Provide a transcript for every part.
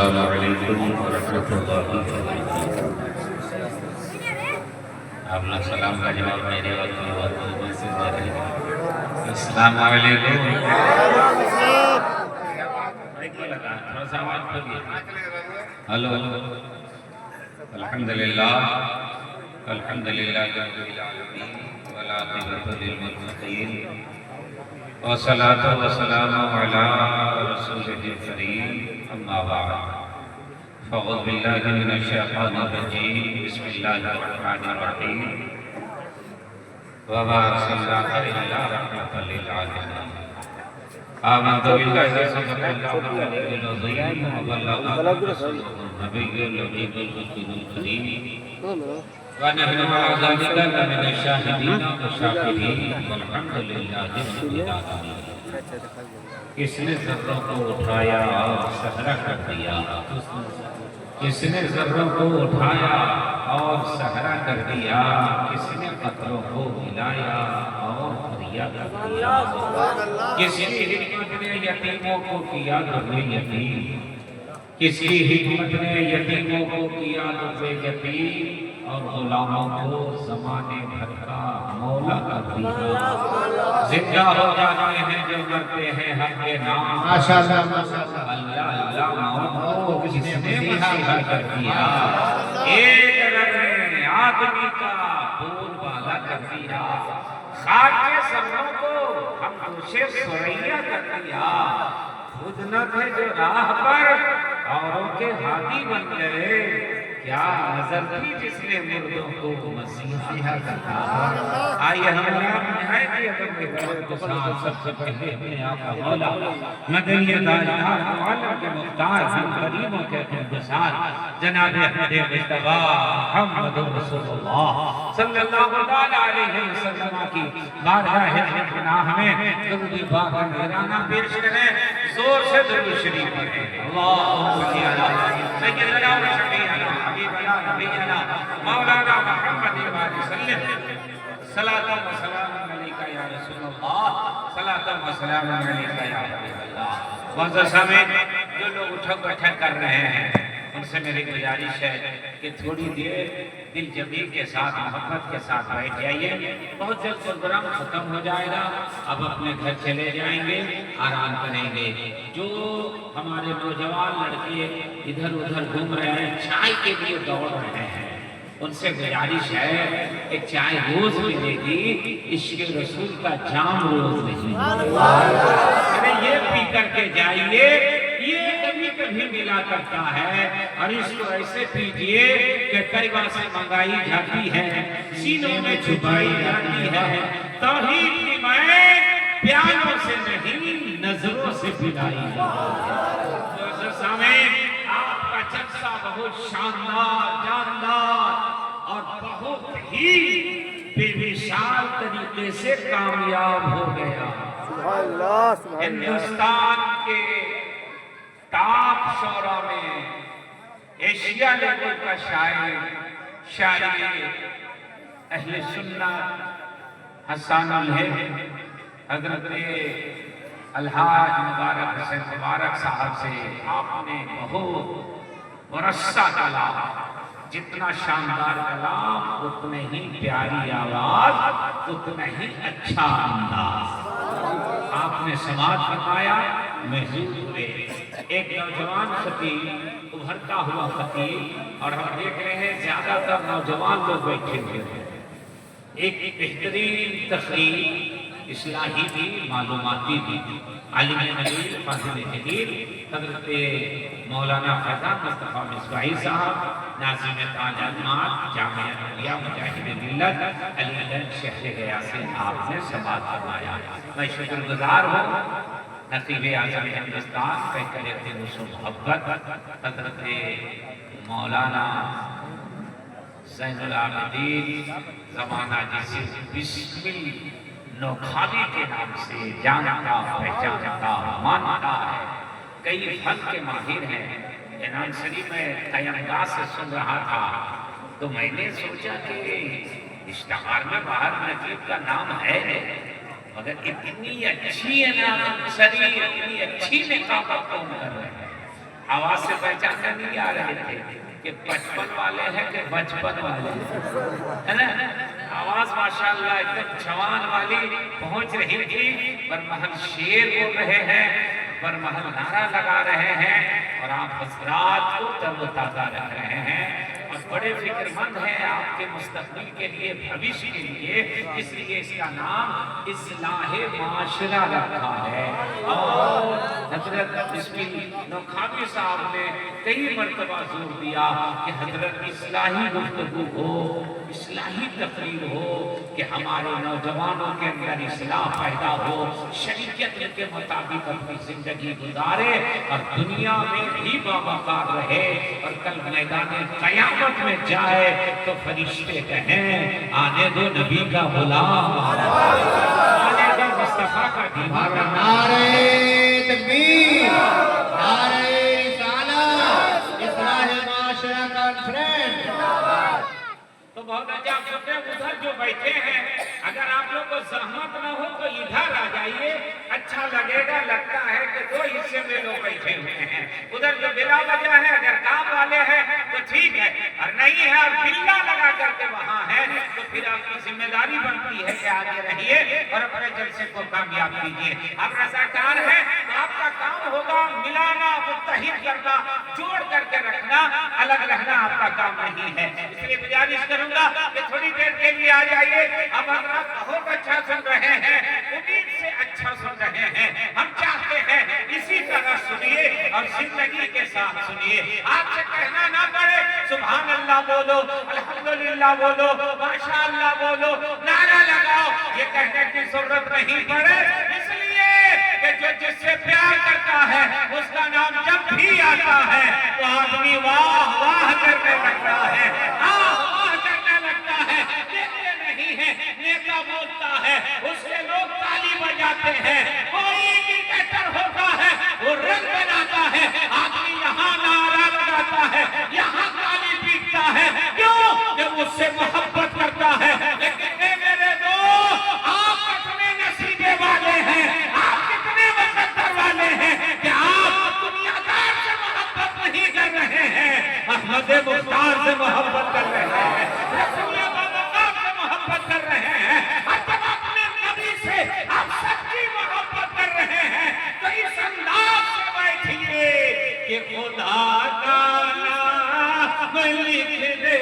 अस्सलामु अलैकुम वरहमतुल्लाहि वबरकातुहू। आप लोग सलाम का जवाब मेरे वक्त से दे रहे हैं। अस्सलामु अलैकुम। थोड़ा सा आवाज करिए। हेलो। अल्हम्दुलिल्लाह अल्हम्दुलिल्लाह रब्बिल आलमीन वल आक़िबतु लिल मुत्तक़ीन वस्सलातु वस्सलामु अला रसूलिल करीम अम्मा बाद फ़अऊज़ु बिल्लाहि मिनश शैतानिर रजीम बिस्मिल्लाहिर रहमानिर रहीम व मा अर्सलनाका इल्ला रहमतल लिल आलमीन आमन्तु बिल्लाहि व सद्दक़ल्लाहु नबियुल अज़ीम व बल्लग़ना रसूलुहुन नबियुल अमीनुल मुत्तक़ीनुल करीम व नहनु अला ज़ालिका लमिनश शाहिदीन व शाकिरीन वल्हम्दुलिल्लाहि रब्बिल आलमीन। किसने ज़र्रों को उठाया और सहरा कर दिया, किसने ज़र्रों को उठाया और सहरा कर दिया, किसने कतरों को मिलाया और दरिया कर दिया। किसकी हिकमत ने यतीमों को किया दुर्वे यतीम, किसकी हिकमत ने यतीमों को किया दुर्वे यतीम और गुलामों को ज़माने भर का मौला कर दिया। जिंदा हो जाते हैं जो मरते हैं हक के नाम। माशाअल्लाह माशाअल्लाह। अल्लाह अल्लाह मौत को किसने मसीहा कर दिया। एक रंग आदमी का बोलबाला कर दिया। खाक के सरों को हम उसे सुरैया कर दिया। खुद न थे जो राह पर औरों के हाथी बन गए। क्या नजर थी जिसने मुर्दों को मसीहा कहा। आइए हमारा निहायत अदब के साथ सबसे पहले अपने आप का मौला मदनी ताजदार आलम के मुख्तार हम करीमों के खुदसार जनाब अहमद मुस्तफा मुहम्मद रसूलुल्लाह सल्लल्लाहु अलैहि वसल्लम की बारगाह पनाह में दुरूद पाक नजराना पेश करें। जोर से दुरूद शरीफ पढ़ें। अल्लाहुम्मा सल्ली अला सय्यिदना व शफीअना हबीबना नबीना मौलाना मुहम्मद व सल्लम सलातन व सलामुन अलैका या रसूलल्लाह सलातन व सलामुन अलैका या हबीबल्लाह। मुअज़्ज़ज़ सामीन, जो लोग उठक बैठक कर रहे हैं उनसे मेरी गुजारिश है कि थोड़ी देर दिल जमी के साथ मोहब्बत के साथ बैठ जाइए। बहुत जल्द प्रोग्राम खत्म हो जाएगा। अब अपने घर चले जाएंगे, आराम करेंगे। जो हमारे नौजवान लड़के इधर उधर घूम रहे हैं, चाय के लिए दौड़ रहे हैं, उनसे गुजारिश है कि चाय रोज मिलेगी, इश्क़ रसूल का जाम रोज नहीं। अरे ये पी करके जाइए, ये कभी कभी मिला करता है। और इसको ऐसे पीजिए कि तैयबा से मंगाई जाती है, सीनों में छुपाई जाती है। तौहीद की मैं प्यालों से नहीं नजरों से पिलाई जाती। आपका जलसा बहुत शानदार जानदार और बहुत ही बेमिसाल तरीके से कामयाब हो गया। हिंदुस्तान के टॉप शोरा में एशिया लेवल का शायर अहले सुन्नत हसन हजरत अलहाज मुबारक हुसैन मुबारक साहब से आपने बहुत बरसा कलाम, जितना शानदार कलाम उतने ही प्यारी आवाज, उतना ही अच्छा अंदाज आपने समाज बनाया। महसूस हुए एक नौजवान खतीब, उभरता हुआ खतीब, और हम देख रहे हैं ज्यादातर नौजवान लोग बैठे हुए हैं। एक बेहतरीन तकरीर, इस्लाही भी मालूमाती भी, आलिम नबी फाज़िल जलील हज़रत मौलाना फैज़ान मुस्तफ़ा मिसबाही साहब नाज़िम ताजमात जामिया नूरिया मुजाहिद मिल्लत अलीगंज शहर गया से आपने समाज फरमाया। मैं शुक्रगुजार हूँ नक़ीब आज़म हिंदुस्तान कहकर मोहब्बत हज़रत मौलाना ज़ैनुल आबिदीन ज़माना जिसे बिस्मिल नौखाली के नाम से जानता पहचानता मानता है। कई फन के माहिर हैं। ऐलान शरीफ में क़यामगाह से सुन रहा था तो मैंने सोचा कि इश्तिहार में बाहर नकीब का नाम है, मगर इतनी अच्छी इतनी अच्छी निकाबत कौन कर रहे हैं। आवाज से पहचान नहीं आ रहे थे कि बचपन वाले हैं कि बचपन वाले है ना। आवाज माशाल्लाह एकदम जवान वाली पहुंच रही थी। बरमहल शेर बोल रहे हैं, बरमहल नारा लगा रहे हैं और आप हजरात को तरोताजा रख रहे हैं और बड़े फिक्रमंद हैं आपके मुस्तकबिल के लिए, भविष्य के लिए। इसलिए इसका नाम इस्लाहे माशरा रखा है। और हजरत बिस्मिल नौखावी साहब ने कई मरतबा जोर दिया कि हजरत इस्लाही गुफ्तगू हो, इस्लाही तकरीर हो, कि हमारे नौजवानों के अंदर इस्लाह पैदा हो, शरीयत के मुताबिक अपनी जिंदगी गुजारे और दुनिया में भी बावकार रहे और कल मैदान क़यामत में जाए तो फरिश्ते कहें आने दो नबी का गुलाम, आने दो मुस्तफा का दीवाना। नारे तकबीर, नारे रिसालत, इस्लाह माशरा कॉन्फ्रेंस। तो बहुत अच्छा सोचे उधर जो बैठे हैं, अगर आप लोग को सहमत न हो तो इधर आ जाइए, अच्छा लगेगा। लगता है कि दो हिस्से में लोग बैठे हुए हैं। उधर जो बिला वजह है, अगर काम वाले हैं तो ठीक है, और नहीं है और बिल्ला लगा करके वहां है तो फिर आपकी जिम्मेदारी बनती है कि आगे रहिए और अपने जलसे को कामयाब कीजिए। आप रज़ाकार हैं तो आपका काम होगा मिलाना, मुत्तहिद करना, जोड़ करके रखना, अलग रहना आपका काम नहीं है। इसलिए गुजारिश करूंगा कि थोड़ी देर के लिए आ जाइए। अब आप बहुत अच्छा सुन रहे हैं, उम्मीद से अच्छा सुन रहे हैं। हम चाहते हैं इसी तरह सुनिए और जिंदगी के साथ सुनिए। आपसे कहना ना पड़े सुभान अल्लाह बोलो, अल्हम्दुलिल्लाह बोलो, माशाअल्लाह बोलो, नारा लगाओ, ये कहने की जरूरत नहीं पड़े। इसलिए कि जो जिससे प्यार करता है उसका नाम जब भी आता है तो आदमी वाह वाह करने लगता है, वाह करने लगता है। देखते नहीं है, नेता बोलता है उसके लोग ताली बजाते हैं, कोई क्रिकेटर होता है वो रन बनाता है, आदमी यहाँ नारा लगाता है, यहाँ ताली पीटता है। क्यों? जब उससे मोहब्बत करता है। लेकिन मेरे दोस्त, आप कितने नसीबे वाले हैं, आप कितने मुकद्दर वाले हैं कि आप दुनियादार से मोहब्बत नहीं कर रहे हैं, अहमद मुख्तार से मोहब्बत कर रहे हैं, रसूल बाबा से मोहब्बत कर रहे हैं। और जब अपने नबी से आप सच्ची मोहब्बत कर रहे हैं तो इस अंदाज से बैठिए कि खुदा का नाम लिख दे।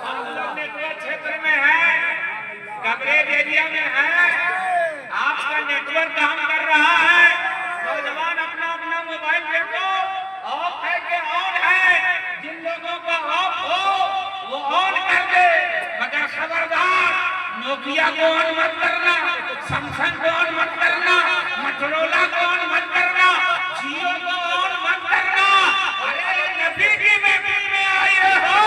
हम लोग नेटवर्क क्षेत्र में है, कवरेज एरिया में है, आपका नेटवर्क काम कर रहा है। नौजवान अपना अपना मोबाइल देखो, ऑफ है कि ऑन है। जिन लोगों का ऑफ हो वो ऑन कर दे, मगर खबरदार नोकिया को ऑन मत करना, सैमसंग को ऑन मत करना, मोटोरोला को ऑन मत करना, जियो को ऑन मत करना। अरे नबी की महफिल में आए हो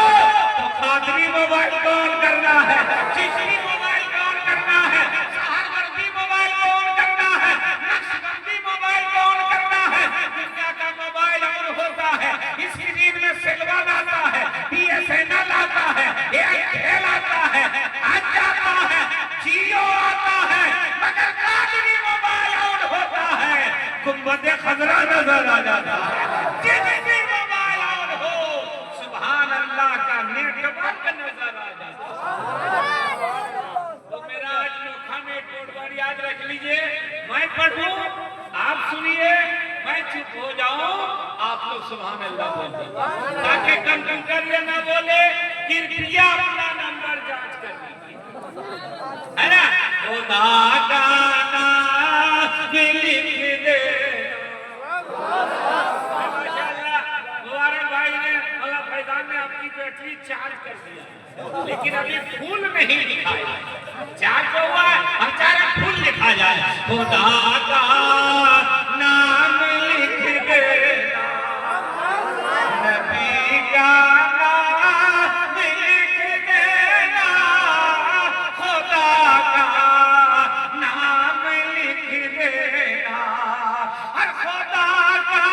तो कादरी मोबाइल को ऑन करना है, चिश्ती मोबाइल को ऑन करना है, सहारवर्दी मोबाइल को ऑन करना है, नक्शबंदी मोबाइल को ऑन करना है। दुनिया का मोबाइल ऑन होता है, इसी दिन में सिल्वर आता है, BSNL आता है, एयरटेल आता है, आज आता है, जियो आता है, मगर कादरी मोबाइल ऑन होता है, गुंबद खजरा नजर आ जाता है। जितनी मोबाइल ऑन हो सुभान अल्लाह का नेटवर्क नजर आ जाता है। तो मेरा आज नोखा में टोटवारी याद रख लीजिए, मैं पढ़ूं आप सुनिए, मैं चुप हो जाऊं आप लोग सुभान अल्लाह बोलिए, ताकि कंप्यूटर ये ना बोले कृपया अपना नंबर जांच कर लीजिए, है ना। खुदा का नाम लिख दे। माशाअल्लाह मुबारक भाई ने और फैजान ने आपकी बैटरी चार्ज कर दिया, लेकिन अभी फूल नहीं दिखाया। चार्ज तो हुआ है, हम चाह रहे फूल लिखा जाए। खुदा का नाम लिख देना, नबी का नाम लिख देना, खुदा का नाम लिख देना, और खुदा का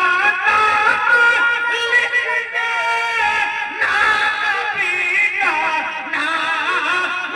नाम लिख देना, नबी का नाम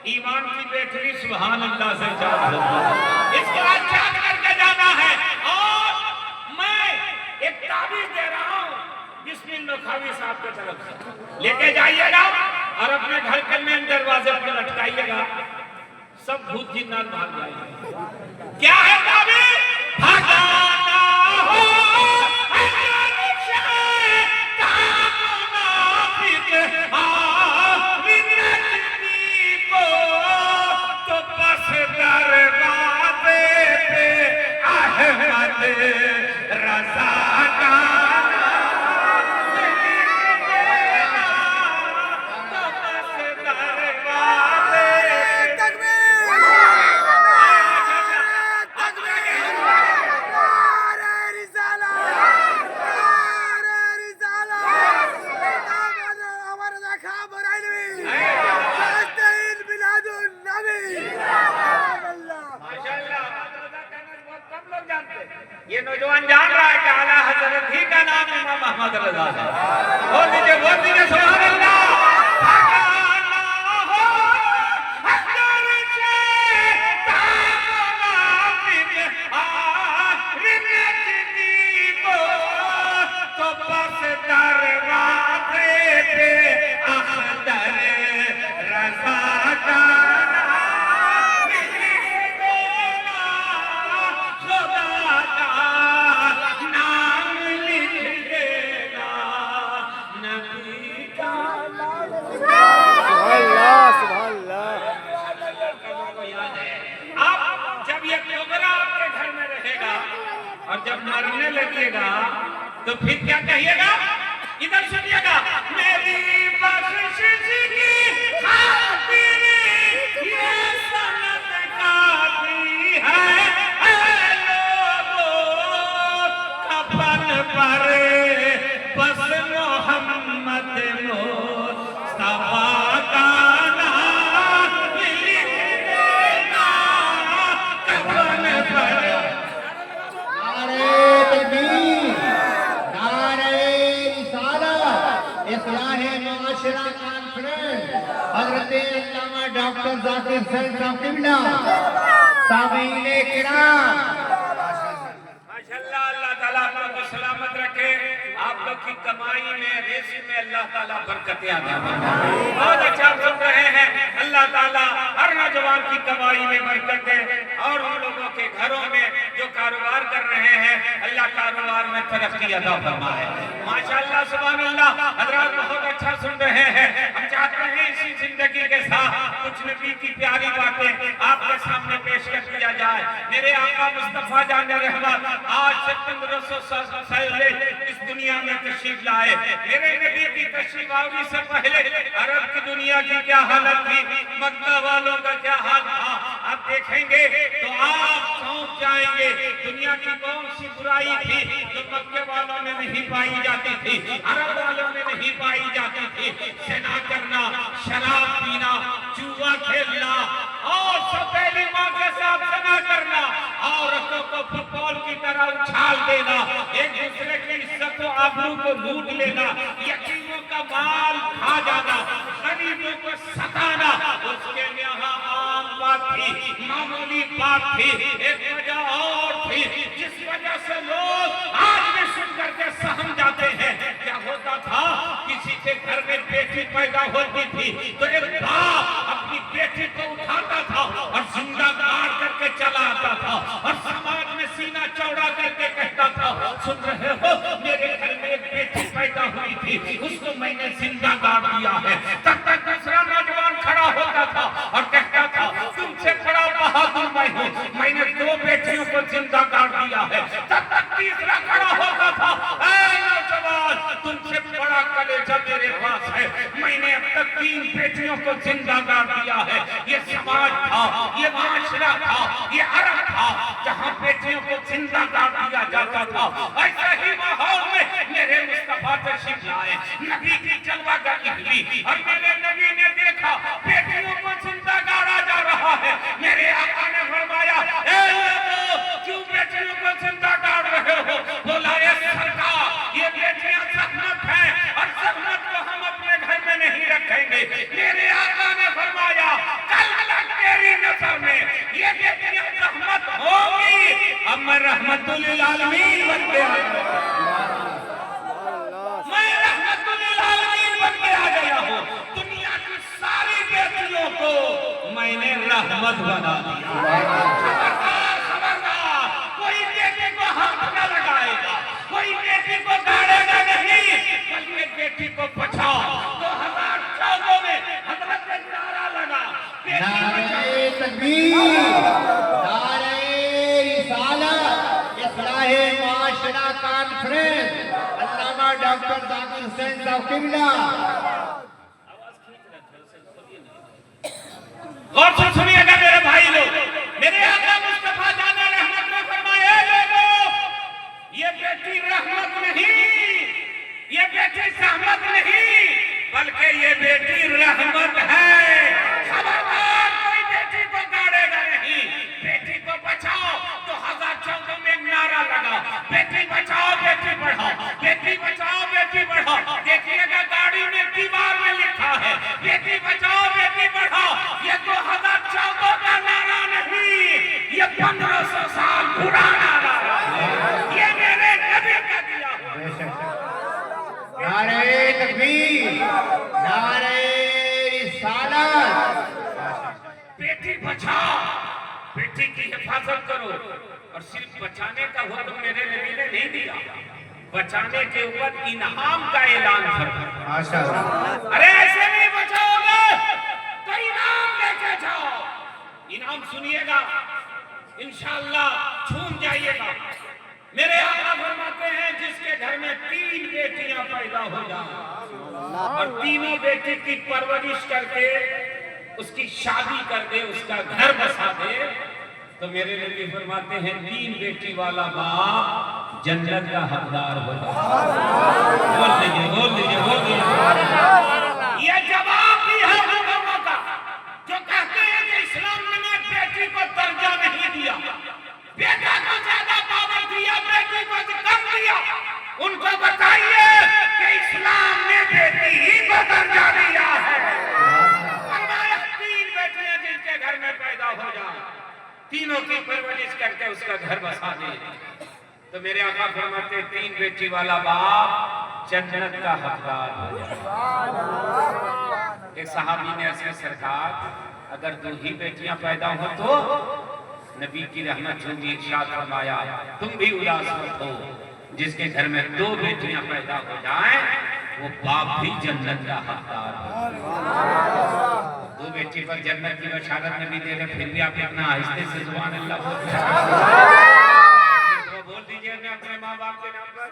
ईमान की बैटरी सुभान अल्लाह से चार्ज होती है। इसके बाद चार्ज करके जाना है। और मैं एक ताबीज दे रहा हूँ बिस्मिल्लाह खावी साहब की तरफ से, लेके जाइएगा और अपने घर के मेन दरवाजे पर लटकाइएगा, सब भूत जिन्नात भाग जाएंगे। क्या है ताबीज? भगाना हो ये नौजवान जान रहा है कि आला हजरत ही का नाम इमाम मोहम्मद रजा है। बोल दीजिए सुभान अल्लाह। और जब मरने लगेगा तो फिर क्या कहिएगा? इधर सुनिएगा। मेरी बख्शिश की खातिर ये सनत काफी है लोगों, कफन पर बस मोहम्मद मुस्तफा का नाम लिख देना, कफन पर माशरा कॉन्फ्रेंस हजरत अल्लामा डॉक्टर जाकिर हुसैन साहब किबला ताबीन किराम। माशाअल्लाह, अल्लाह ताला आपको सलामत रखे। आप लोग की कमाई में रिज़्क़ में अल्लाह ताला बरकत अता फरमाए। बहुत अच्छा सुन रहे हैं। अल्लाह ताला हर नौजवान की कमाई में बरकत दे और उन लोगों के घरों में जो कारोबार कर रहे हैं अल्लाह कारोबार में तरक्की अता फरमाए। माशाअल्लाह सुभान अल्लाह। हज़रात बहुत अच्छा सुन रहे हैं। हम चाहते हैं इसी जिंदगी के साथ कुछ नबी की प्यारी बातें आपके सामने पेश कर दिया जाए। मेरे आका मुस्तफा जान रहमत आज से 1500 साल पहले इस दुनिया में तशरीफ लाए। मेरे नबी की तशरीफ आने से पहले अरब की दुनिया की क्या हालत थी, मक्का वालों का क्या हाल था, आप देखेंगे तो आप चौंक जाएंगे। दुनिया की कौन सी बुराई थी जो मक्के वालों में नहीं पाई जाती थी, अरब वालों में नहीं पाई जाती थी? सेना करना, शराब पीना, जुआ खेलना और सौतेली माँ के साथ सेना करना, औरतों को फुटबॉल की तरह उछाल देना, एक दूसरे की इज्जत और आबरू को लूट लेना, यतीमों का माल खा जाना, गरीबों को सताना, उसके यहाँ आम बात थी, मामूली बात थी। एक वजह और थी जिस वजह से लोग आज भी सुन करके सहम जाते हैं। क्या होता था? किसी के घर में बेटी पैदा होती थी तो एक बाप अपनी बेटी को उठाता था और जिंदा गाड़ करके चला आता था और समाज में सीना चौड़ा करके कहता था, सुन रहे हो, मेरे घर में एक बेटी पैदा हुई थी, उसको मैंने जिंदा गाड़ दिया है। तब तक दूसरा नौजवान खड़ा होता था और कहता था, तुमसे बड़ा बहादुर मैं हूँ, मैंने 2 बेटियों को जिंदा गाड़ दिया है। तब तक तीसरा खड़ा होता था, ऐ नौजवान, तुमसे बड़ा कलेजा मेरे पास है, मैंने अब तक 3 बेटियों को जिंदा गाड़ दिया है। ये समाज था, ये माशरा था, ये अरब था जहाँ बेटियों को जिंदा गाड़ दिया जाता था। ऐसे ही माहौल में मेरे मुस्तफा तशरीफ लाए, नबी की जलवागरी हुई और मेरे नबी ने देखा बेटियों को जिंदा गाड़ा जा रहा है। मेरे आका ने फरमाया, ए लोगों, क्यों बेटियों को जिंदा गाड़ रहे हो? बोला, ये सरकार, ये बेटियां सहमत हैं और सहमत को हम अपने घर में नहीं रखेंगे। मेरे आका ने फरमाया, कल रहमतुल लिल आलमीन बन के आ गया। मैं रहमतुल लिल आलमीन बन के आ गया हूँ। दुनिया की सारी बेटियों को मैंने रहमत बना दिया। खबरदार, खबरदार, कोई बेटी को हाथ न लगाएगा, कोई बेटी को गाड़ेगा नहीं, बल्कि बेटी को बचाओ। 2014 में हजरत ने नारा लगा, नारे तकबीर, नारे रिसालत, इस्लाहे माशरा कॉन्फ्रेंस, अल्लामा डॉक्टर जाकिर हुसैन साहब किबला। गौर से सुनिएगा मेरे भाई लोग, मेरे आका मुस्तफा जान रहमत ने फरमाया, लोगों, ये बेटी रहमत नहीं, ये बेटी सहमत नहीं, बल्कि ये बेटी रहमत है। खबरदार, कोई बेटी को गाड़ेगा नहीं, बेटी को बचाओ। 2014 में एक नारा लगा, बेटी बचाओ बेटी पढ़ाओ, बेटी बचाओ बेटी पढ़ाओ। देखिएगा गाड़ी में दीवार में लिखा है, बेटी बचाओ बेटी पढ़ाओ। ये 2014 का नारा नहीं, ये 1500 साल पुराना नारा है। ये मेरे नबी का दिया हुआ। नारे तकबीर, नारे रिसालत। बेटी बचाओ, बेटी की हिफाजत करो। और सिर्फ बचाने का हुक्म मेरे नबी ने नहीं दिया, बचाने के ऊपर इनाम का ऐलान फरमाया। माशाअल्लाह। अरे ऐसे नहीं बचाओगे तो इनाम लेके जाओ। इनाम सुनिएगा, इंशाअल्लाह झूम जाइएगा। मेरे आका फरमाते हैं, जिसके घर में 3 बेटियां पैदा हो जाए और तीनों बेटी की परवरिश करके उसकी शादी कर दे, उसका घर बसा दे, तो मेरे नबी फरमाते हैं 3 बेटी वाला बाप जन्नत का हकदार हो जाए। बोल दीजिए, बोल दीजिए, बोल दीजिए। ये जवाब भी है उलमा का, जो कहते हैं कि इस्लाम ने बेटी को दर्जा नहीं दिया, बेटा को ज्यादा पावर दिया, बेटी को कम दिया। उनको बताइए कि इस्लाम ने बेटी ही को दर्जा दिया है। फरमाया 3 बेटियां जिनके घर में पैदा हो जाए, तीनों की परवरिश करके उसका घर बसा दे, तो मेरे आका फरमाते 3 बेटी वाला बाप जन्नत का हकदार हो जाए। एक सहाबी ने ऐसे, सरकार अगर 2 ही बेटियां पैदा हो तो नबी की रहमत होगी। इरशाद फरमाया, तुम भी उदास मत हो, जिसके घर में 2 बेटियां पैदा हो जाएं, वो बाप भी जन्नत का हकदार हो। 2 बेटी पर जन्नत की बशारत नबी दे रहे, फिर भी आप इतना आहिस्ते से सुभान अल्लाह बोलते हैं। तो बोल दीजिए मैं अपने माँ बाप के नाम पर,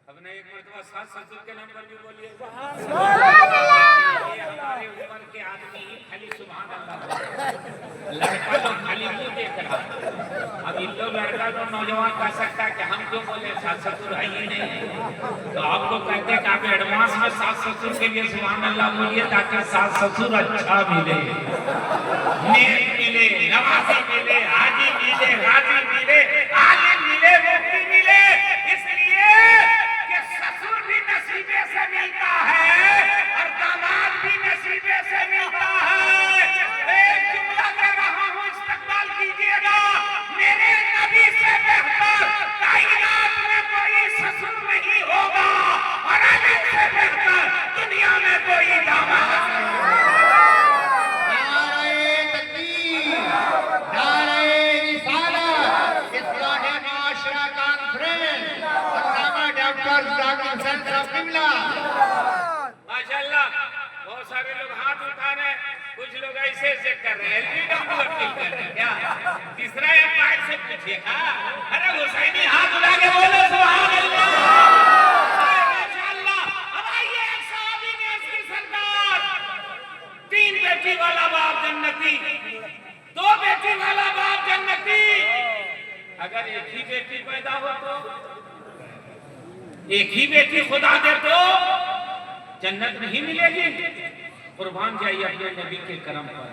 अपने एक मर्तबा सास ससुर के नाम पर भी बोलिए। ये हमारे ऊपर के आदमी खाली सुभान अल्लाह, लड़का तो खाली मुंह देख रहा। अब इन लोग लड़का तो नौजवान कह सकता है कि हम क्यों बोले, सास ससुर है ही नहीं, तो आपको कहते हैं कि आप एडवांस में सास ससुर के लिए सुभान अल्लाह बोलिए, ताकि सास ससुर अच्छा मिले, नेक मिले, नवाजी मिले, हाजी मिले, गाजी मिले, आलिम मिले, मुफ्ती मिले। इसलिए कि ससुर भी नसीबे से मिलता है और दामाद भी नसीबे से मिलता है। एक जुमला कह रहा हूँ, इस्तेमाल कीजिएगा। मेरे नबी से बेहतर कायनात में कोई ससुर नहीं होगा और अली से बेहतर दुनिया में कोई दामाद नहीं होगा। नारे तकबीर, नारे रिसालत, इस्लाहे माशरा कॉन्फ्रेंस, अल्लामा डॉक्टर जाकिर हुसैन साहब किबला। माशाअल्लाह, बहुत सारे लोग हाथ उठा रहे हैं, कुछ लोग ऐसे ऐसे कर रहे हैं, एलबीडब्ल्यू अपील कर रहे हैं क्या? तीसरा एम्पायर से पूछिएगा। अरे हुसैनी हाथ उठा के बोलो सुभान अल्लाह, माशाअल्लाह। अब आइए, एक सहाबी ने उसकी सरकार, 3 बेटी वाला बाप जन्नती, 2 बेटी वाला बाप जन्नती। अगर एक ही बेटी पैदा हो तो, एक ही बेटी खुदा दे तो जन्नत नहीं मिलेगी। कुर्बान जाइए अपने नबी के करम पर।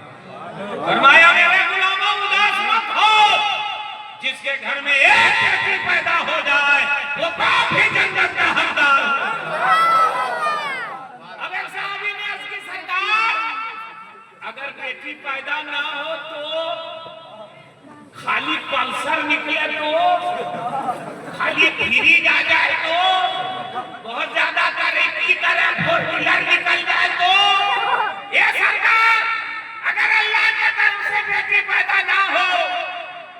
फरमाया, मेरे गुलामों उदास मत हो, जिसके घर में एक बेटी पैदा हो जाए वो बाप ही जन्नत का हकदार हो। अब एक सहाबी ने अर्ज की, सरकार अगर बेटी पैदा ना हो तो खाली पल्सर निकले तो, खाली फ्रीज आ जाए तो, बहुत ज्यादा तरक्की करे, 4 व्हीलर निकल जाए तो, ये सरकार अगर अल्लाह के तरफ से बेटी पैदा ना हो,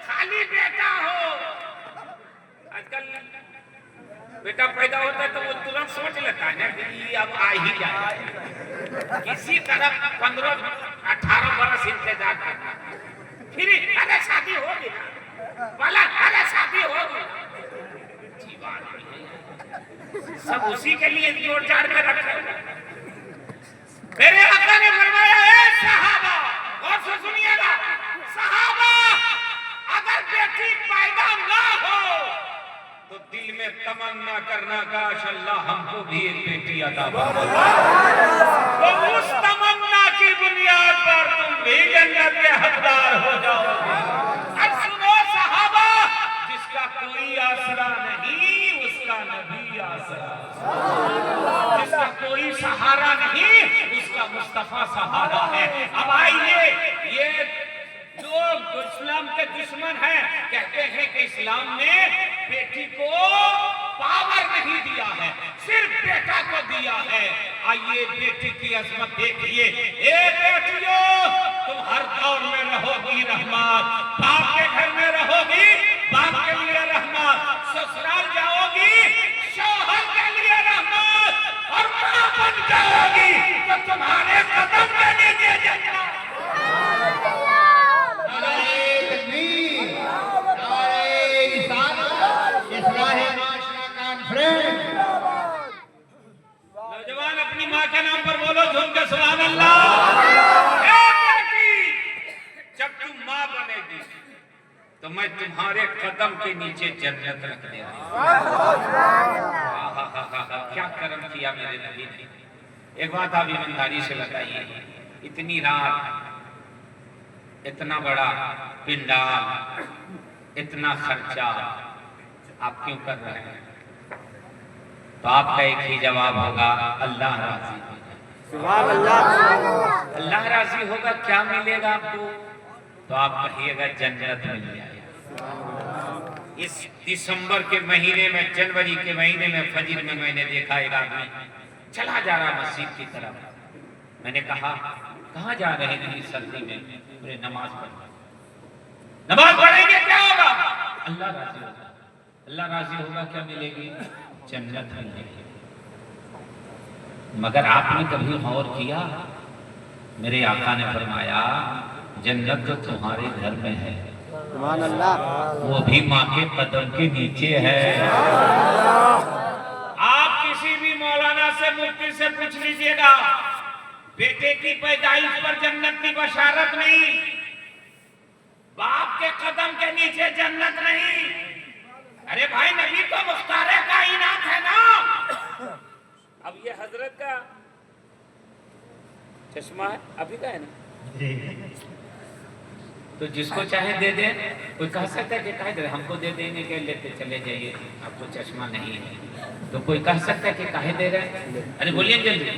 खाली बेटा हो। आजकल बेटा पैदा होता है तो वो तुरंत सोच लेता है ना कि अब आ ही जाए, किसी तरह 15-18 बरस इंतजार करना, फिर अरे शादी होगी ना, वाला अरे शादी होगी, सब उसी के लिए जोड़ जाड़ में रखे। मेरे आका ने फरमाया, ए सहाबा, और से सुनिएगा, सहाबा अगर बेटी पैदा ना हो तो दिल में तमन्ना करना, काश अल्लाह हमको भी एक बेटी अता फरमा, तो उस तमन्ना की बुनियाद पर तुम भी जन्नत के हकदार हो जाओगे। अब सुनो सहाबा, जिसका कोई आसरा नहीं उसका नबी आसरा, जिसका कोई सहारा नहीं उसका मुस्तफा सहारा है। अब आइए, ये लोग इस्लाम के दुश्मन हैं, कहते हैं कि इस्लाम ने बेटी को पावर नहीं दिया है, सिर्फ बेटा को दिया है। आइए बेटी की अजमत देखिए। ए बेटियों, तुम हर दौर में रहोगी रहमत, बाप के घर में रहोगी बाप के लिए रहमत, ससुराल जाओगी शौहर के लिए रहमत, और मां बन जाओगी तो तुम्हारे कदम के नीचे जन्नत। नौजवान अपनी माँ के नाम पर बोलो झूम के सुभान अल्लाह। जब तुम माँ बनेगी तो मैं तुम्हारे कदम के नीचे जन्नत रख दे क्या कर्म किया मेरे नबी ने। एक बात आप ईमानदारी से बताइए, इतनी रात, इतना बड़ा पिंडाल, इतना खर्चा आप क्यों कर रहे हैं? तो आपका एक ही जवाब होगा, अल्लाह राजी होगा। अल्लाह राजी होगा, क्या मिलेगा आपको? तो आप कहिएगा जन्नत मिल जाएगा। इस दिसंबर के महीने में, जनवरी के महीने में फजर में मैंने देखा एक आदमी चला जा रहा मस्जिद की तरफ। मैंने कहा, कहाँ जा रहे हैं इस सर्दी में? पूरे नमाज पढ़ना। नमाज पढ़ेंगे क्या होगा? अल्लाह राजी होगा। अल्लाह राजी होगा, क्या मिलेगी? जन्नत मिलेगी। मगर आपने कभी गौर किया? मेरे आका ने फरमाया, जन्नत तो तुम्हारे घर में है, सुभान अल्लाह, वो भी माँ के कदम के नीचे है। आप किसी भी मौलाना से, मुफ्ती से पूछ लीजिएगा, बेटे की पैदाइश पर जन्नत की बशारत नहीं, बाप के कदम के नीचे जन्नत नहीं। अरे भाई, नबी तो मुख्तारे कायनात है ना। अब ये हजरत का चश्मा है, अभी का है ना, तो जिसको चाहे दे दे। कोई कह सकता है कि कह दे, हमको दे देंगे कि लेते चले जाइए, आपको चश्मा नहीं है। तो कोई कह सकता है कि काहे दे रहे? अरे बोलिए जल्दी।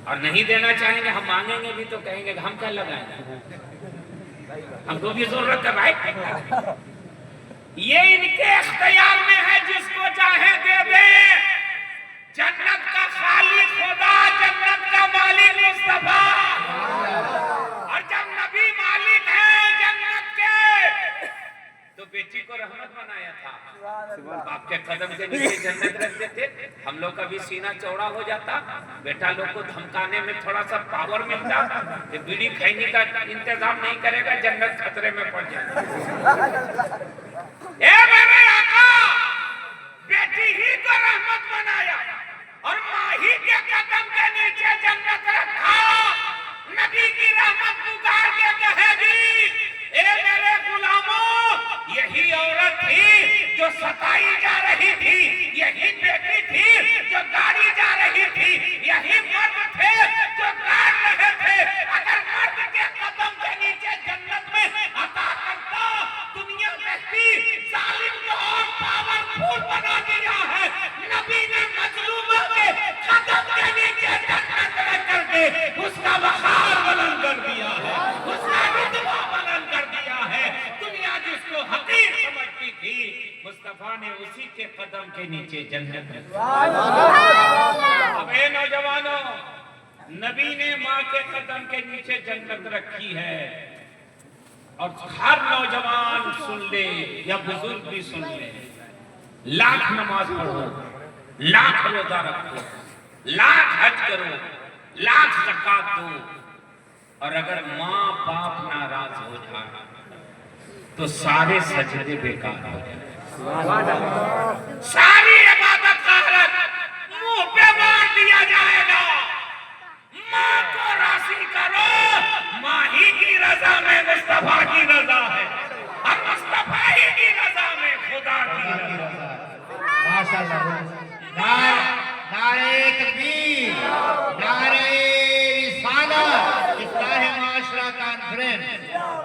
और नहीं देना चाहेंगे, हम मांगेंगे भी तो कहेंगे हम क्या लगाएंगे, हमको भी जरूरत है भाई। ये इनके इख्तियार में है, जिसको चाहे दे दे। जन्नत का खालिक खुदा, जन्नत का मालिक मुस्तफा, और जब नबी मालिक है जन्नत के, तो बेटी को रहमत बनाया था, बाप के कदम के नीचे जन्नत रख देते। हम लोग का भी सीना चौड़ा हो जाता, बेटा लोग को धमकाने में थोड़ा सा पावर मिलता, कि बीड़ी खैनी का इंतजाम नहीं करेगा, जन्नत खतरे में पड़ जाएगा। ए मेरे आका, बेटी ही को रहमत बनाया और माँ ही के कदम के नीचे जन्नत रखा। नबी की रहमत पुकार के कहेगी, ए मेरे गुलामों, यही औरत थी जो सताई जा रही थी, यही बेटी थी जो गाड़ी जा रही थी, यही मर्द थे जो गाड़ रहे थे। अगर मर्द के कदम के नीचे जन्नत में अता करता, दुनिया कहती जालिम को और पावरफुल बना दिया है। नबी ने मजलूमा के कदम के नीचे जन्नत रख करके उसका वकार बुलंद कर दिया है, उसका रुतबा बुलंद कर दिया है। दुनिया के नीचे जन्नत रखी। अब ए नौजवानों, नबी ने माँ के कदम के नीचे जन्नत रखी है, और हर नौजवान सुन ले या बुजुर्ग भी सुन ले, लाख नमाज पढ़ो, लाख रोजा रखो, लाख हज करो, लाख ज़कात दो, और अगर माँ बाप नाराज हो जाए तो सारे सजदे बेकार हो जाए, सारी इबादत का हरज मुंह पे मार दिया जाएगा। माँ को राजी करो, माँ ही की रजा में मुस्तफा की रजा है, और मुस्तफा ही की रजा में खुदा की रजा है। माशाअल्लाह। नारे तकबीर, नारे रिसालत, इस्लाह माशरा कॉन्फ्रेंस।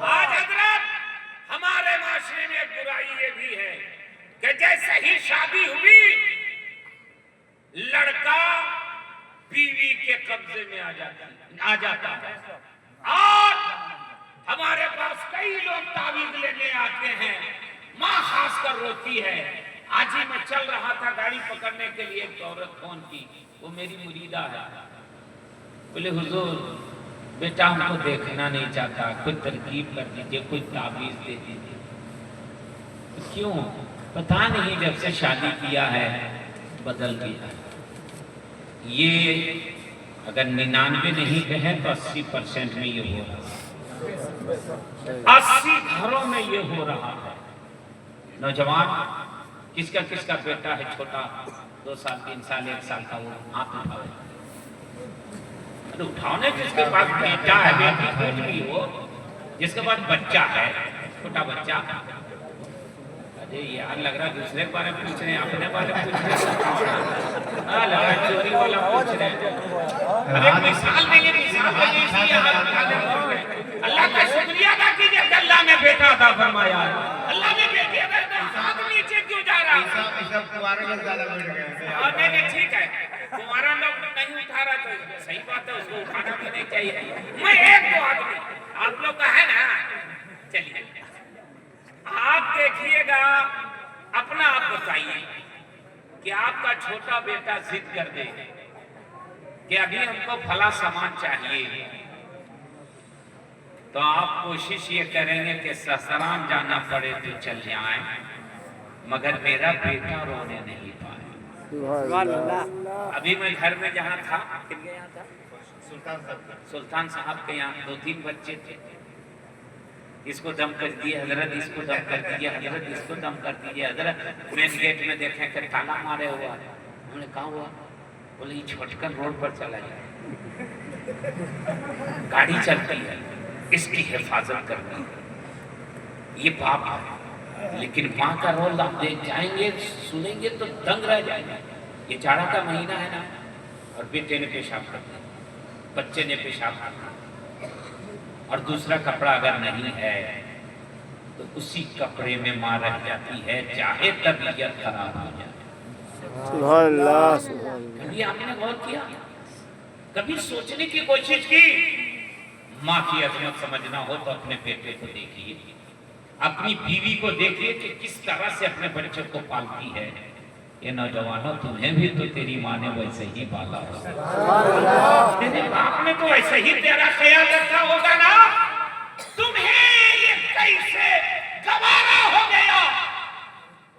आज हजरत हमारे माशरे में एक बुराई ये भी है कि जैसे ही शादी हुई, लड़का बीवी के कब्जे में आ जाता है, और हमारे पास कई लोग तावीज लेने आते हैं। माँ खासकर रोती है। आज ही मैं चल रहा था गाड़ी पकड़ने के लिए, एक औरत फोन की, वो मेरी मुरीदा है। बोले हुजूर बेटा हमको देखना नहीं चाहता, कोई तरकीब कर दीजिए, कोई तावीज दे दीजिए। तो क्यों? पता नहीं, जब से शादी किया है बदल गया है। ये अगर 99 नहीं कहे तो 80% में ये हो रहा है, 80 घरों में ये हो रहा है। नौजवान, किसका किसका बेटा है छोटा, 2 साल 3 साल 1 साल का, वो हाथ उठाओ। अरे उठाओ ना, जिसके पास बेटा है, बेटी कुछ भी हो, जिसके पास बच्चा है, छोटा बच्चा। अरे यार लग रहा दूसरे के बारे में पूछ रहे हैं, अपने बारे में पूछ रहे हैं। हाँ लग रहा चोरी वाला पूछ रहे हैं। अरे मिसाल देंगे, मिसाल देंगे। अल्लाह का शुक्रिया अदा कीजिए, अल्लाह ने बेटा अता फरमाया है। अल्लाह ने बेटी अदा, हाथ नीचे क्यों जा रहा है? सब तुम्हारे लोग ज्यादा बैठ गए। और नहीं ठीक है, तुम्हारा लोग नहीं उठा रहा तो सही बात है, उसको उठाना भी नहीं चाहिए। मैं एक दो आदमी आप लोग का है ना, चलिए आप देखिएगा, अपना आप बताइए कि आपका छोटा बेटा जिद कर दे कि अभी हमको फला सामान चाहिए, तो आप कोशिश ये करेंगे कि ससुराल जाना पड़े तो चल जाएं, मगर मेरा बेटा रोने नहीं पाए। अभी मैं घर में जहाँ था, किनके यहाँ था, सुल्तान साहब के यहाँ 2-3 बच्चे थे। इसको दम कर दिए हजरत, इसको दम कर दीजिए हजरत, इसको दम कर दीजिए हजरत। मेन गेट में देखें कि ताला मारे हुआ है। हमने कहा हुआ, बोले ये छोटकर रोड पर चला जाए, गाड़ी चलती है, इसकी हिफाजत करनी है। ये बाप है, लेकिन माँ का रोल आप देख जाएंगे, सुनेंगे तो दंग रह जाएगा। ये जाड़ा का महीना है ना, और बेटे ने पेशाब कर दिया, बच्चे ने पेशाब कर दिया, और दूसरा कपड़ा अगर नहीं है तो उसी कपड़े में माँ रह जाती है, चाहे तबीयत खराब हो जाए। सुभान अल्लाह, सुभान अल्लाह। कभी आपने गौर किया, कभी सोचने की कोशिश की? माँ की अजमत समझना हो तो अपने बेटे को देखिए, अपनी बीवी को देखिए कि किस तरह से अपने बच्चों को पालती है। ये नौजवानों, तुम्हें भी तो तेरी माँ ने वैसे ही पाला होगा, तेरे बाप ने तो वैसे ही तेरा ख्याल रखा होगा ना। तुम्हें ये कैसे गवारा हो गया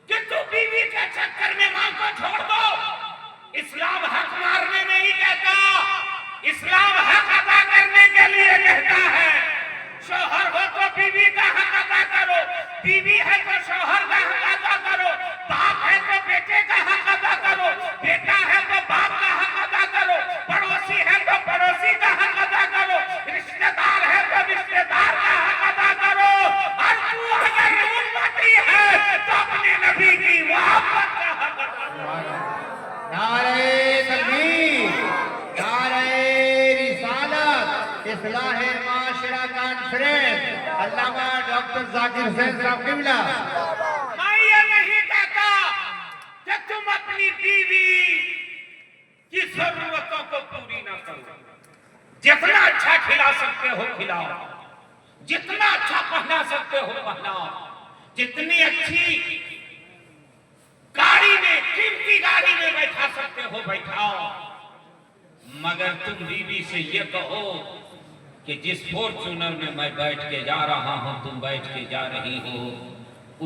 कि तू बीवी के चक्कर में माँ को छोड़ दो? इस्लाम हक मारने नहीं कहता, इस्लाम हक अदा करने के लिए कहता है। शौहर हो तो बीवी का हक अदा करो, बीवी है तो शौहर का हक अदा करो, बाप है तो बेटे का हक अदा करो, बेटा है तो बाप का हक अदा करो, पड़ोसी है तो पड़ोसी का हक अदा करो, रिश्तेदार है तो रिश्तेदार का हक अदा करो। और तू अगर उम्मती है तो अपने नबी की मोहब्बत का हक अदा करो। नारे तकबीर, नारे रिसालत, इस्लाह माशरा कॉन्फ्रेंस, अल्लामा डॉक्टर जाकिर हुसैन साहब किबला। मैं ये नहीं कहता कि तुम अपनी बीवी की जरूरतों को पूरी ना करो, जितना अच्छा खिला सकते हो खिलाओ, जितना अच्छा पहना सकते हो पहनाओ, जितनी अच्छी गाड़ी में, कीमती गाड़ी में बैठा सकते हो, बैठाओ, मगर तुम बीवी से ये कहो कि जिस फॉर्च्यूनर में मैं बैठ के जा रहा हूं, तुम बैठ के जा रही हो,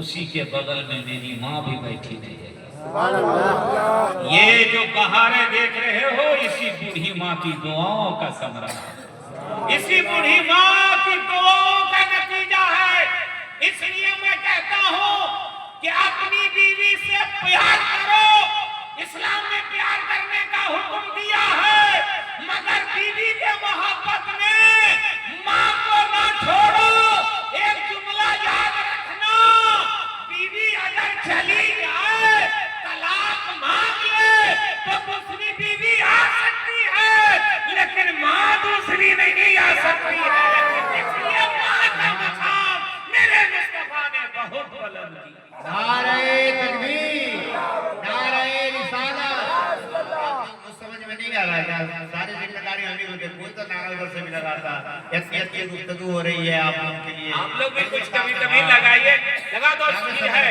उसी के बगल में मेरी माँ भी बैठी रहेगी। ये जो बहारें देख रहे हो, इसी बूढ़ी माँ की दुआओं का समरा, इसी बूढ़ी माँ की दुआओं का नतीजा है। इसलिए मैं कहता हूँ कि अपनी बीवी से प्यार करो। इस्लाम ने प्यार करने का हुक्म दिया है, मगर बीवी के मोहब्बत में माँ को ना छोड़ो। एक जुमला याद रखना, बीवी अगर चली जाए, तलाक मांग ले, तो दूसरी बीवी आ सकती है, लेकिन माँ दूसरी नहीं आ सकती है। इसलिए माँ का मकाम मेरे मुस्तफा ने बहुत बुलंद किया। नारे तकबीर, नारे रिसालत। समझ में नहीं आ रहा है क्या? सारे जिम्मेदारी हम ही होते, कोई तो नारा उधर से भी लगाता। अच्छी गुफ्तगू हो रही है आप लोगों के लिए, आप लोग भी कुछ कभी कभी लगाइए, लगा दो, सुनी है।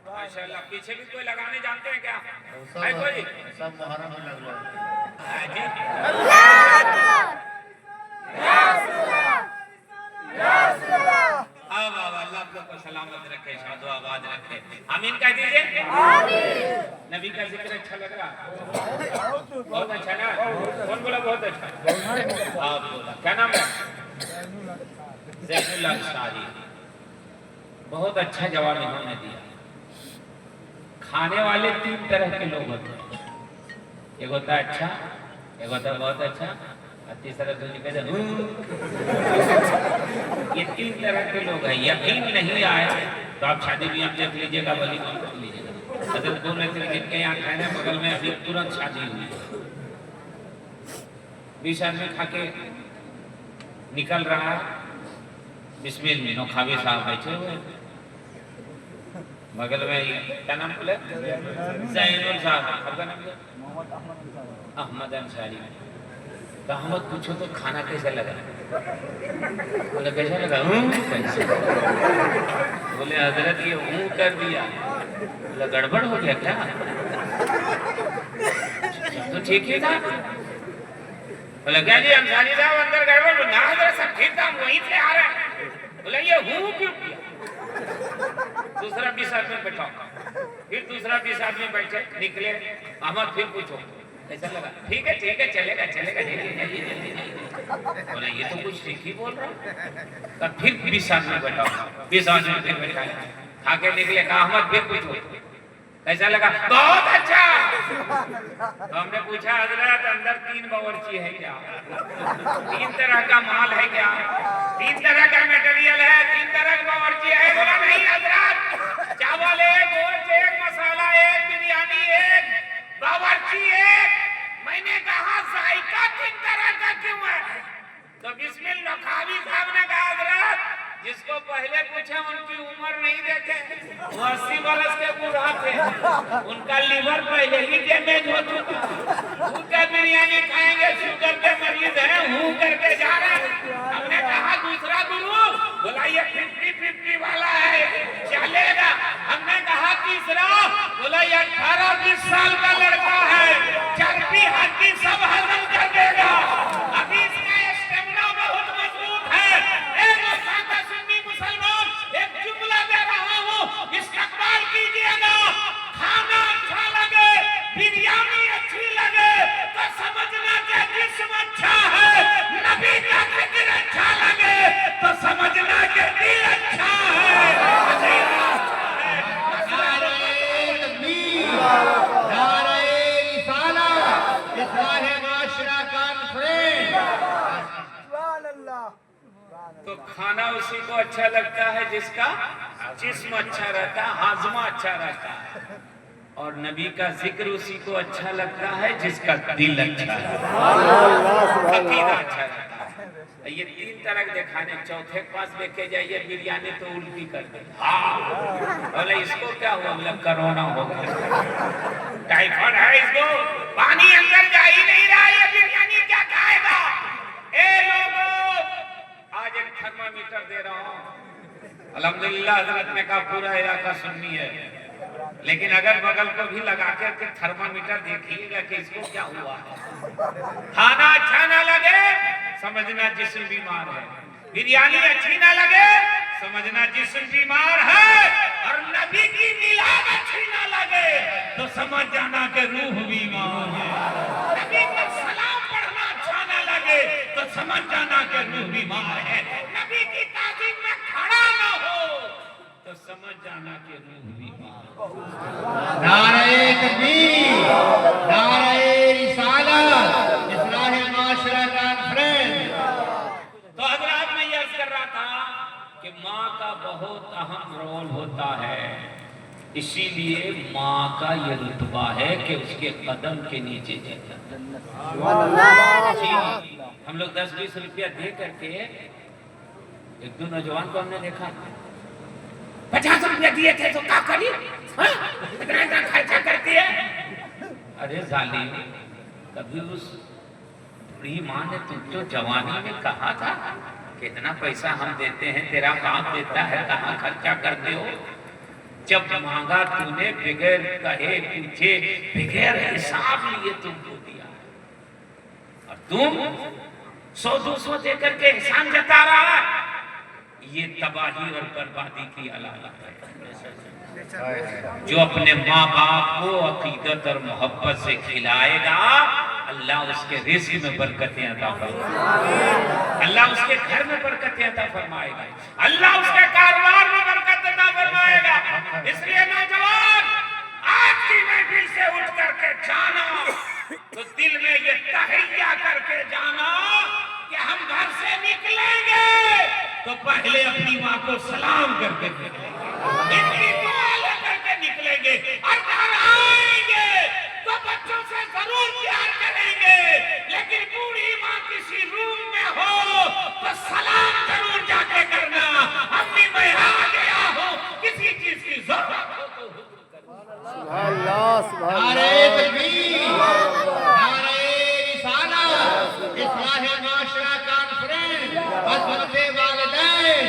माशाल्लाह, पीछे भी कोई लगाने जानते हैं क्या? है कोई? सब मुहर्रम में लग लो। अल्लाह आप लोग को सलामत रखे, शादो आबाद रखे। आमीन कह दीजिए। नबी का जिक्र अच्छा लग रहा? बहुत अच्छा ना? कौन बोला बहुत अच्छा? आप बोला। क्या नाम है? ज़ैनुल अंसारी। बहुत अच्छा जवाब इन्होंने दिया। खाने वाले 3 तरह के लोग होते हैं, एक होता है अच्छा, एक होता है बहुत अच्छा, और तीसरा ये 3 तरह के लोग हैं। यकीन नहीं आए तो आप शादी भी आप देख लीजिएगा, वली कर लीजिएगा। हजरत बोल रहे थे जिनके यहाँ खाने बगल में अभी तुरंत शादी हुई, 20 आदमी खा के निकल रहा है, बिस्मिल्लाह नौखावी साहब बैठे हुए बगल में, क्या नाम बोले? ज़ैनुल साहब। आपका नाम क्या? अहमद अंसारी। तो अहमद पूछो तो खाना कैसे लगा? बोले कैसा लगा? कैसे? बोले हजरत ये कर दिया। बोले गड़बड़ हो गया क्या? तो ठीक ही था। बोले क्या जी अंसारी साहब अंदर गड़बड़? ना हजरत सब ठीक था, हम वहीं से आ रहे हैं। बोले ये क्यों किया? दूसरा 20 आदमी बैठा, फिर दूसरा 20 आदमी बैठे, निकले। अहमद फिर पूछो कैसा लगा? ठीक है चलेगा चलेगा। बोला ये तो कुछ ठीक ही बोल रहा। तब फिर 20 आदमी बैठा, 20 आदमी फिर बैठा, खा के निकले। कहा अहमद फिर पूछो कैसा लगा? बहुत अच्छा। तो हमने पूछा हजरत अंदर 3 बावर्ची है क्या? 3 तरह का माल है क्या? 3 तरह का मटेरियल है, 3 तरह का बावर्ची है? बोला नहीं हजरत, चावल 1, गोश्त 1, मसाला 1, बिरयानी 1, बावर्ची 1। मैंने कहा जायका 3 तरह का क्यों है? तो बिस्मिल्लाह खावी साहब ने कहा हजरत जिसको पहले पूछे उनकी उम्र नहीं देखे, वो 80 बरस के बूढ़ा थे, उनका लीवर पहले ही डैमेज हो चुका। उनका बिरयानी खाएंगे, शुगर के मरीज है, हूं करके जा रहे हैं। हमने कहा दूसरा गुरु, बोला ये 50-50 वाला है, चलेगा। हमने कहा तीसरा, बोला ये 18-20 साल का लड़का है, चर्बी हड्डी सब हजम कर देगा, अभी इसका स्टेमिना बहुत मजबूत है। मुसलमान एक जुमला दे रहा हूँ, इस्तकबाल कीजिएगा। खाना अच्छा लगे, बिरयानी अच्छी लगे तो समझना कि जिस्म अच्छा है। नबी का जिक्र अच्छा लगे तो समझना कि दिल अच्छा है। तो खाना उसी को अच्छा लगता है जिसका जिस्म अच्छा रहता है, हाजमा अच्छा रहता है, और नबी का जिक्र उसी को अच्छा लगता है जिसका दिल अच्छा है, अकीदा अच्छा रहता है। ये 3 तरह के दिखाने, चौथे के पास लेके जाइए बिरयानी तो उल्टी कर दे। हाँ बोले इसको क्या हुआ? बोले कोरोना हो गया, टाइफाइड है इसको, पानी अंदर जा ही नहीं रहा, ये बिरयानी क्या खाएगा? ए लोगों, आज एक थर्मामीटर दे रहा हूँ, अल्हम्दुलिल्लाह हजरत ने कहा पूरा इलाका सुन्नी है, लेकिन अगर बगल को भी लगा के थर्मामीटर देखिएगा कि इसको क्या हुआ है। खाना अच्छा ना लगे समझना जिस्म बीमार है, बिरयानी अच्छी ना लगे समझना जिस्म बीमार है, और नबी की मिलाद अच्छी ना लगे तो समझ जाना कि रूह बीमार है। नबी का सलाम पढ़ना अच्छा ना लगे तो समझ जाना कि रूह बीमार है। नबी की ताज़ीम में खड़ा ना हो तो समझ जाना कि रूह बीमार है। नारे तकबीर, नारे रिसालत, इस्लाह माशरा कॉन्फ्रेंस। तो हजरात मैं ये अर्ज कर रहा था कि माँ का बहुत अहम रोल होता है, इसीलिए माँ का ये रुतबा है कि उसके कदम के नीचे जन्नत। हम लोग 10-20 रुपया दे करके, एक दो नौजवान को हमने देखा 50 रुपया दिए थे तो क्या करी, इतना खर्चा करती है। अरे जालिम, कभी उस बुढ़ी माँ ने तुझको जवानी में कहा था कितना पैसा हम देते हैं, तेरा बाप देता है, कहाँ खर्चा करते हो? जब मांगा तूने बगैर कहे पूछे बगैर हिसाब लिए तुमको दिया, और तुम 100-200 दे करके एहसान जता रहा है। ये तबाही और बर्बादी की अलामत है। जो अपने माँ बाप को अकीदत और मोहब्बत से खिलाएगा, अल्लाह उसके रिज़्क़ में बरकतें अता फरमाएगा, अल्लाह उसके घर में बरकतें अता फरमाएगा, अल्लाह उसके कारोबार में बरकत अता फरमाएगा। इसलिए नौजवान, आज की महफिल से उठ करके जाना तो दिल में ये तहैया करके जाना कि हम घर से निकलेंगे तो पहले अपनी माँ को सलाम करके निकलेंगे, इनकी दुआ लेकर के निकलेंगे, और घर आएंगे तो बच्चों से जरूर प्यार करेंगे, लेकिन बूढ़ी माँ किसी रूम में हो तो सलाम जरूर जाके करना। अम्मी मैं आ गया हूँ, किसी चीज की जरूरत हो तो सुभान अल्लाह, सुभान नारे अल्लाह। तकबीर, नारे रिसालत, इस्लाह माशरा कॉन्फ्रेंस, मसलते वालिदैन।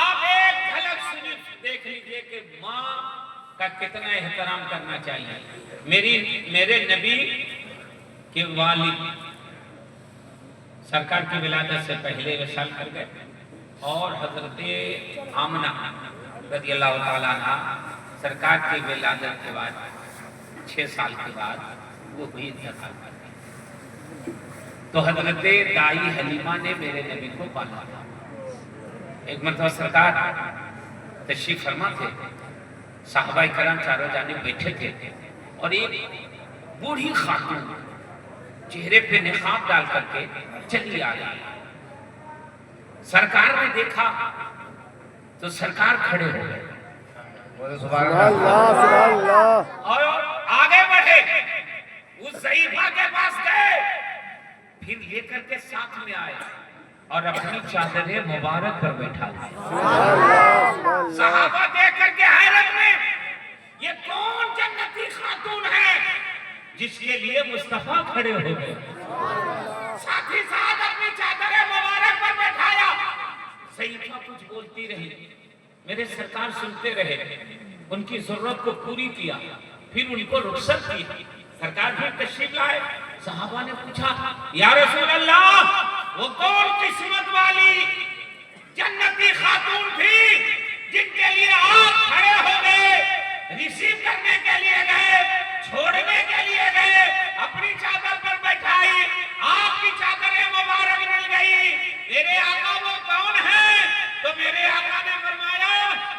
आप एक झलक सुनी देख लीजिए कि माँ का कितना एहतराम करना चाहिए। मेरे नबी के वालिद सरकार की विलादत से पहले वसाल कर गए, और हजरत आमना रज़ियल्लाहु ताला अन्हा सरकार की विलादत के बाद 6 साल के बाद वो भी इंतकाल कर गई। तो हजरत दाई हलीमा ने मेरे नबी को पाला था। एक मरतबा सरकार तशरीफ फरमा थे, साहबा करम चारों जानिब बैठे थे, और एक बूढ़ी खातून चेहरे पे निकाब डाल करके चली आ रही। सरकार ने देखा तो सरकार खड़े हो गए सुभान अल्लाह, सुभान अल्लाह। और आगे बढ़े, उस ज़ईफा के पास गए, फिर लेकर के साथ में आए और अपनी चादरें मुबारक पर बैठा दिया। सहाबा देख करके हैरत में, ये कौन जन्नती खातून है जिसके लिए मुस्तफा खड़े हो गए। साथ ही साथ अपनी चादरें मुबारक पर बैठाया। ज़ईफा कुछ बोलती रही, मेरे सरकार सुनते रहे, उनकी जरूरत को पूरी किया, फिर उनको रुखसत की। सरकार फिर तशरीफ लाए, सहाबा ने पूछा या रसूल अल्लाह, वो कौन किस्मत वाली जन्नती खातून थी जिनके लिए आप खड़े हो गए, रिसीव करने के लिए गए, छोड़ने के लिए गए, अपनी चादर पर बैठाई, आपकी चादरें मुबारक मिल गई, मेरे आका वो कौन है? तो मेरे आका ने फरमाया,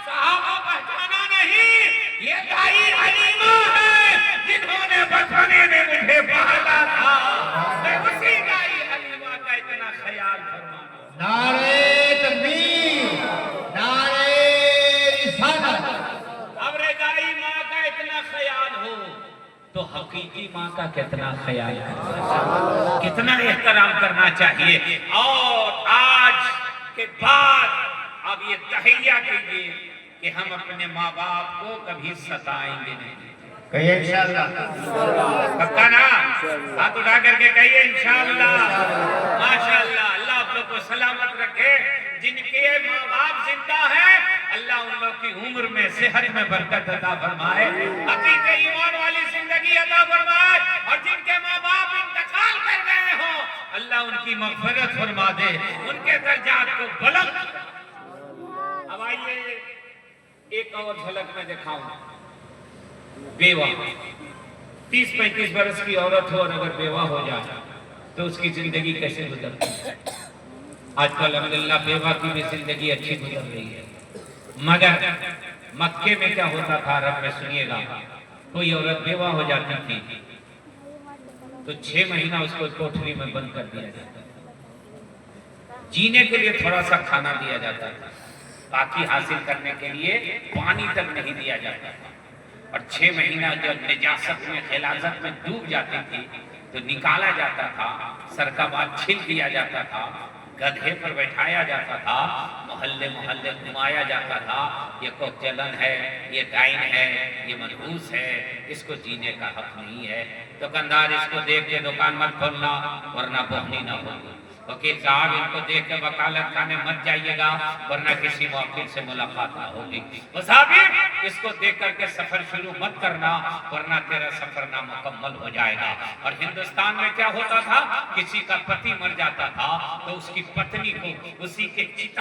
सहाबा पहचाना नहीं, ये दाई हलीमा है जिन्होंने बचपने में मुझे पाला था। मैं उसी दाई हलीमा का इतना ख्याल फरमा। नारे तकबीर, नारे रिसालत। अब रे दाई माँ का इतना ख्याल हो तो हकीकी माँ का कितना ख्याल करना, कितना एहतराम करना चाहिए। और आज के बाद अब ये तहैया कीजिए कि हम अपने माँ बाप को कभी सताएंगे नहीं। कहिए इंशाअल्लाह। पक्का ना? हाथ उठा करके कहिए इंशाअल्लाह। माशाअल्लाह। अल्लाह आप लोग को सलामत रखे। जिनके माँ बाप जिंदा है अल्लाह उन लोग की उम्र में सेहत में बरकत अता फरमाए, हकीकी ईमान वाली जिंदगी अता फरमाए। और जिनके माँ बाप इंतकाल कर गए हो अल्लाह उनकी मग़फ़िरत फरमा दे, उनके दर्जात को बुलंद। अब आइए एक और झलक में दिखाऊं। बेवा 30-35 वर्ष की औरत हो और अगर बेवा हो जाए तो उसकी जिंदगी कैसे गुजरती है? आजकल अल्हम्दुलिल्लाह बेवा की भी जिंदगी अच्छी गुजर रही है। मगर मक्के में क्या होता था, अरब में सुनिएगा, कोई औरत बेवा हो जाती थी तो 6 महीना उसको कोठरी में बंद कर दिया जाता था। जीने के लिए थोड़ा सा खाना दिया जाता था, बाकी हासिल करने के लिए पानी तक नहीं दिया जाता था। और 6 महीना जब निजासत में खिलाजत में डूब जाती थी तो निकाला जाता था, सर का बाल छील दिया जाता था, गधे पर बैठाया जाता था, मोहल्ले मोहल्ले घुमाया जाता था। ये कोचलन है, ये डाइन है, ये मनहूस है, इसको जीने का हक नहीं है। दुकानदार इसको देख के दुकान मत खोलना वरना बोहनी ना होगी। वकील साहब इनको देख के वकालत खाने मत जाइएगा वरना किसी वकील से मुलाकात ना होगी। मुसाफिर इसको देख करके सफर शुरू मत करना वरना तेरा सफर नामुकम्मल हो जाएगा। और हिंदुस्तान में क्या होता था, किसी का पति मर जाता था तो उसकी पत्नी को उसी के चिता